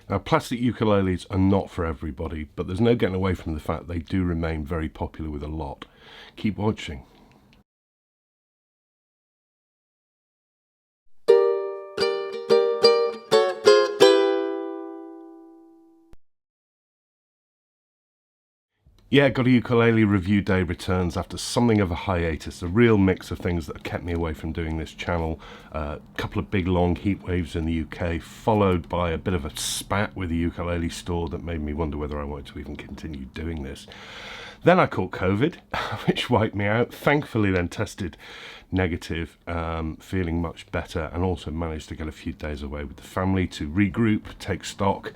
Now, plastic ukuleles are not for everybody, but there's no getting away from the fact they do remain very popular with a lot. Keep watching. Yeah, GotAUkulele review day returns after something of a hiatus, a real mix of things that have kept me away from doing this channel. A couple of big long heat waves in the UK, followed by a bit of a spat with the ukulele store that made me wonder whether I wanted to even continue doing this. Then I caught COVID, which wiped me out. Thankfully then tested negative, feeling much better, and also managed to get a few days away with the family to regroup, take stock,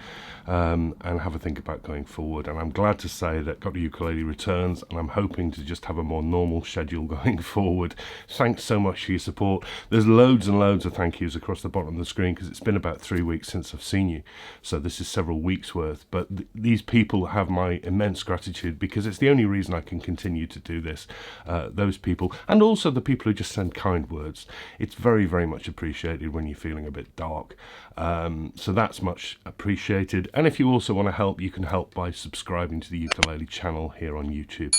and have a think about going forward. And I'm glad to say that GotAUkulele returns, and I'm hoping to just have a more normal schedule going forward. Thanks so much for your support. There's loads and loads of thank yous across the bottom of the screen because it's been about 3 weeks since I've seen you, so this is several weeks worth. But these people have my immense gratitude because it's the only reason I can continue to do this. Those people, and also the people who just send kind words. It's very, very much appreciated when you're feeling a bit dark. So that's much appreciated. And if you also want to help, you can help by subscribing to the ukulele channel here on YouTube.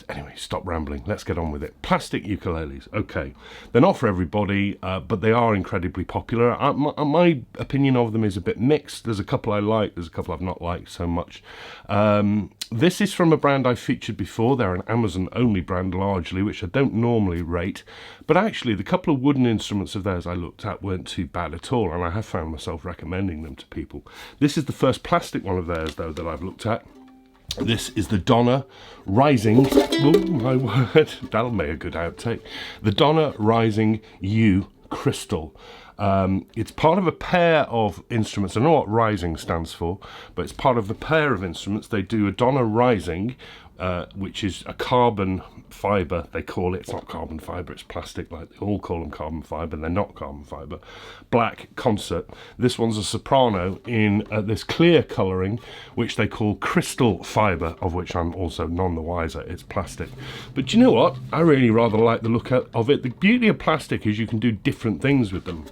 Anyway, stop rambling. Let's get on with it. Plastic ukuleles. Okay, they're not for everybody, but they are incredibly popular. My opinion of them is a bit mixed. There's a couple I like. There's a couple I've not liked so much. This is from a brand I've featured before. They're an Amazon-only brand largely, which I don't normally rate. But actually, the couple of wooden instruments of theirs I looked at weren't too bad at all, and I have found myself recommending them to people. This is the first plastic one of theirs, though, that I've looked at. This is the Donna Rising, oh my word, that'll make a good outtake. The Donna Rising U Crystal. It's part of a pair of instruments. I don't know what Rising stands for, but it's part of the pair of instruments. They do a Donna Rising, which is a carbon fibre, they call it. It's not carbon fibre, it's plastic, like they all call them carbon fibre. They're not carbon fibre. Black concert. This one's a soprano in this clear colouring, which they call crystal fibre, of which I'm also none the wiser. It's plastic. But do you know what? I really rather like the look of it. The beauty of plastic is you can do different things with them.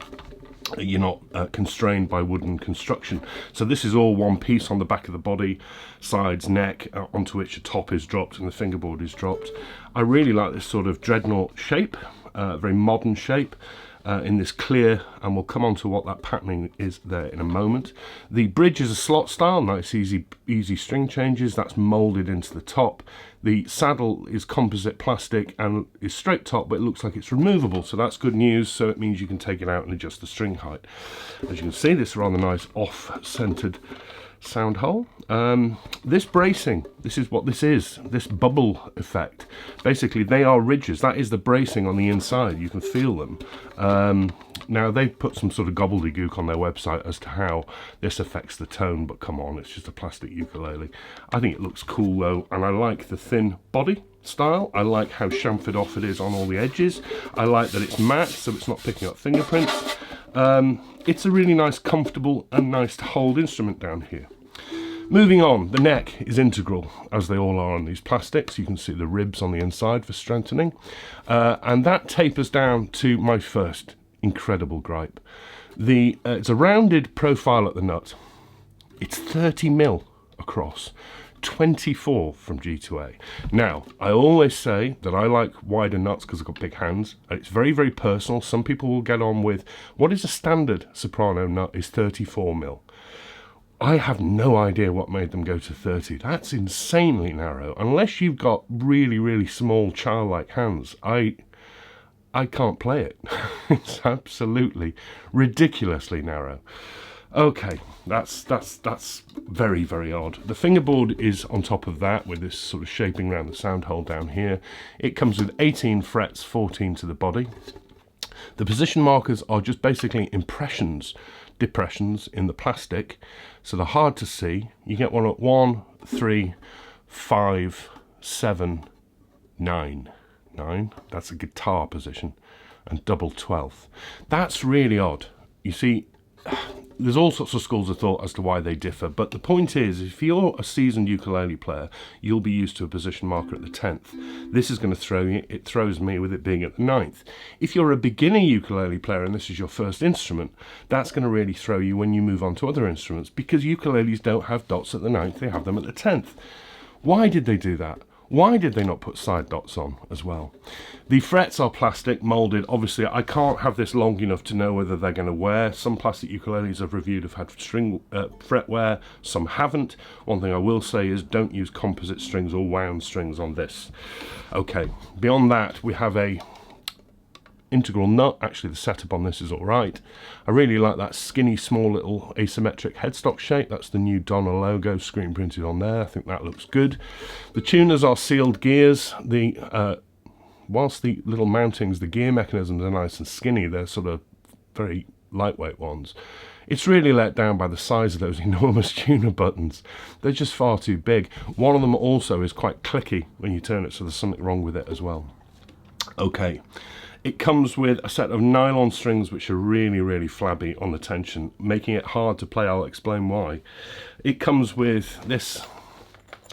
You're not constrained by wooden construction. So this is all one piece on the back of the body, sides, neck, onto which a top is dropped and the fingerboard is dropped. I really like this sort of dreadnought shape, very modern shape, in this clear, and we'll come on to what that patterning is there in a moment. The bridge is a slot style, nice easy string changes. That's moulded into the top. The saddle is composite plastic and is straight top, but it looks like it's removable, so that's good news. So it means you can take it out and adjust the string height. As you can see, this rather nice off-centered sound hole. This bracing, this is what this is, this bubble effect. Basically, they are ridges. That is the bracing on the inside. You can feel them. Now, they've put some sort of gobbledygook on their website as to how this affects the tone, but come on, it's just a plastic ukulele. I think it looks cool, though, and I like the thin body style. I like how chamfered off it is on all the edges. I like that it's matte, so it's not picking up fingerprints. It's a really nice, comfortable and nice to hold instrument down here. Moving on, the neck is integral, as they all are on these plastics. You can see the ribs on the inside for strengthening. And that tapers down to my first incredible gripe. It's a rounded profile at the nut. It's 30mm across. 24 from G2A. Now, I always say that I like wider nuts because I've got big hands. It's very, very personal. Some people will get on with what is a standard soprano nut is 34mm. I have no idea what made them go to 30. That's insanely narrow. Unless you've got really, really small childlike hands, I can't play it. It's absolutely ridiculously narrow. Okay, that's very, very odd. The fingerboard is on top of that with this sort of shaping around the sound hole down here. It comes with 18 frets, 14 to the body. The position markers are just basically depressions in the plastic, so they're hard to see. You get one at 1, 3, 5, 7, 9. 9, that's a guitar position, and double 12th. That's really odd. You see, there's all sorts of schools of thought as to why they differ, but the point is, if you're a seasoned ukulele player, you'll be used to a position marker at the 10th. This is going to throw you, it throws me with it being at the 9th. If you're a beginner ukulele player and this is your first instrument, that's going to really throw you when you move on to other instruments, because ukuleles don't have dots at the 9th, they have them at the 10th. Why did they do that? Why did they not put side dots on as well? The frets are plastic, moulded. Obviously, I can't have this long enough to know whether they're going to wear. Some plastic ukuleles I've reviewed have had fret wear, some haven't. One thing I will say is don't use composite strings or wound strings on this. Okay, beyond that, we have a integral nut. Actually, the setup on this is all right. I really like that skinny, small little asymmetric headstock shape. That's the new Donna logo screen printed on there. I think that looks good. The tuners are sealed gears. Whilst the little mountings, the gear mechanisms are nice and skinny, they're sort of very lightweight ones. It's really let down by the size of those enormous tuner buttons. They're just far too big. One of them also is quite clicky when you turn it, so there's something wrong with it as well. Okay. It comes with a set of nylon strings which are really, really flabby on the tension, making it hard to play. I'll explain why. It comes with this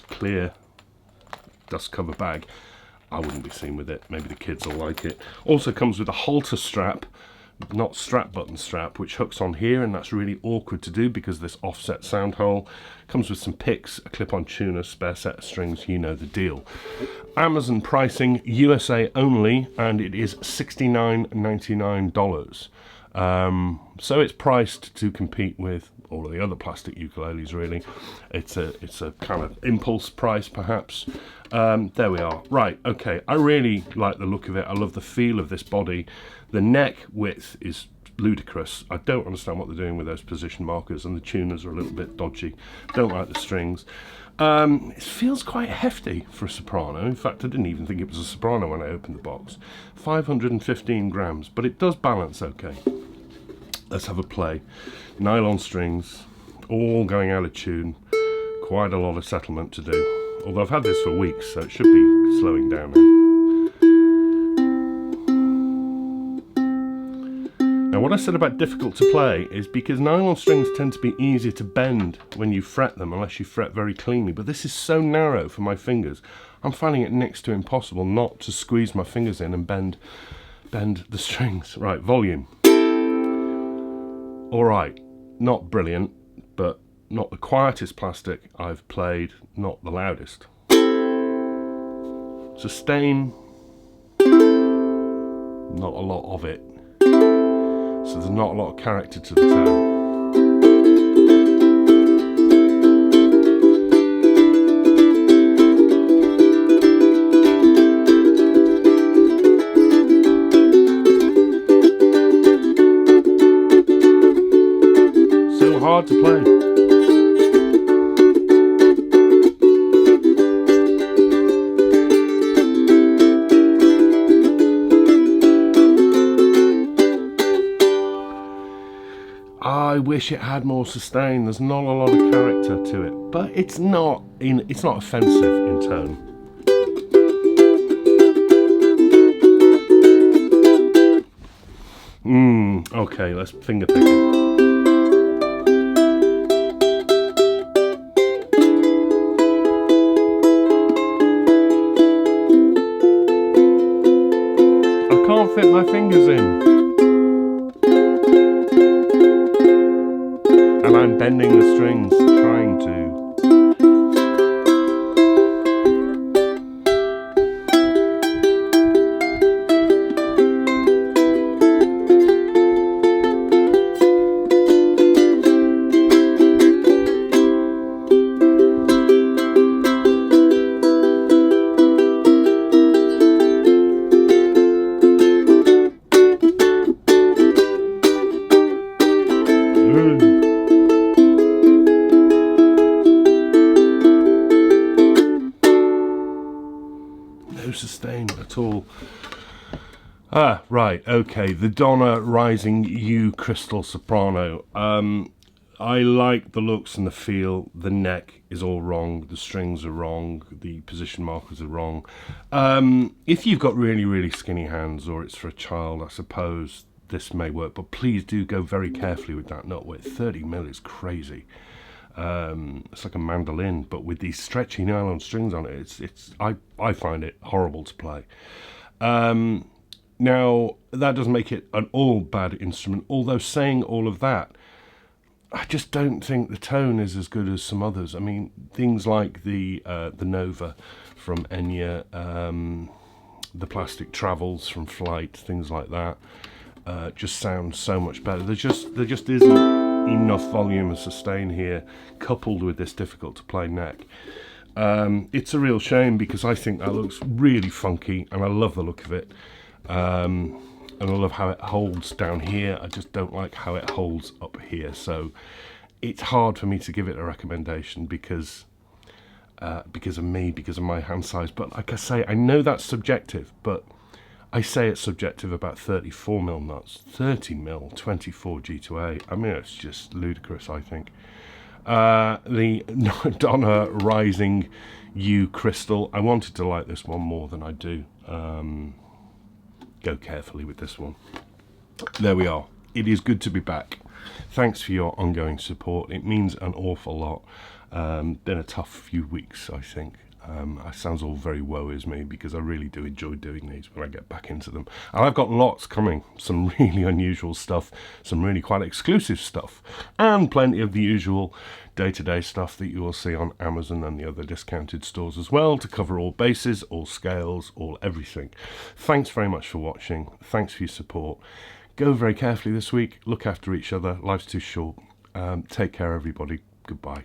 clear dust cover bag. I wouldn't be seen with it. Maybe the kids will like it. Also comes with a halter strap, not strap button strap, which hooks on here, and that's really awkward to do because of this offset sound hole. Comes with some picks, a clip-on tuner, spare set of strings, you know the deal. Amazon pricing, USA only, and it is $69.99. So it's priced to compete with all of the other plastic ukuleles, really. It's a kind of impulse price, perhaps. There we are. Right, okay. I really like the look of it. I love the feel of this body. The neck width is ludicrous. I don't understand what they're doing with those position markers, and the tuners are a little bit dodgy. Don't like the strings. It feels quite hefty for a soprano. In fact, I didn't even think it was a soprano when I opened the box. 515 grams, but it does balance okay. Let's have a play. Nylon strings, all going out of tune. Quite a lot of settlement to do. Although I've had this for weeks, so it should be slowing down now. Now, what I said about difficult to play is because nylon strings tend to be easier to bend when you fret them, unless you fret very cleanly. But this is so narrow for my fingers, I'm finding it next to impossible not to squeeze my fingers in and bend the strings. Right, volume. All right, not brilliant, but not the quietest plastic I've played, not the loudest. Sustain, not a lot of it. So there's not a lot of character to the tone. So hard to play. I wish it had more sustain. There's not a lot of character to it, but it's not offensive in tone. Okay, let's finger pick it. I can't fit my fingers in. And I'm bending the strings, trying to. No sustain at all. Right, okay, the Donna Rising U Crystal Soprano. I like the looks and the feel. The neck is all wrong, the strings are wrong, the position markers are wrong. If you've got really, really skinny hands, or it's for a child, I suppose this may work, but please do go very carefully with that nut width. 30 mil is crazy. It's like a mandolin, but with these stretchy nylon strings on it, I find it horrible to play. Now, that doesn't make it an all bad instrument, although saying all of that, I just don't think the tone is as good as some others. I mean, things like the Nova from Enya, the Plastic Travels from Flight, things like that, just sound so much better. There just isn't enough volume and sustain here, coupled with this difficult to play neck. It's a real shame, because I think that looks really funky and I love the look of it, and I love how it holds down here. I just don't like how it holds up here, so it's hard for me to give it a recommendation because of me, because of my hand size. But like I say, I know that's subjective, but I say it's subjective about 34 mil nuts. 30 mil 24 G2A, I mean, it's just ludicrous, I think. The Donna Rising U Crystal, I wanted to like this one more than I do. Go carefully with this one. There we are. It is good to be back. Thanks for your ongoing support. It means an awful lot. Been a tough few weeks, I think. It sounds all very woe is me, because I really do enjoy doing these when I get back into them. And I've got lots coming, some really unusual stuff, some really quite exclusive stuff, and plenty of the usual day-to-day stuff that you will see on Amazon and the other discounted stores as well, to cover all bases, all scales, all everything. Thanks very much for watching. Thanks for your support. Go very carefully this week. Look after each other. Life's too short. Take care, everybody. Goodbye.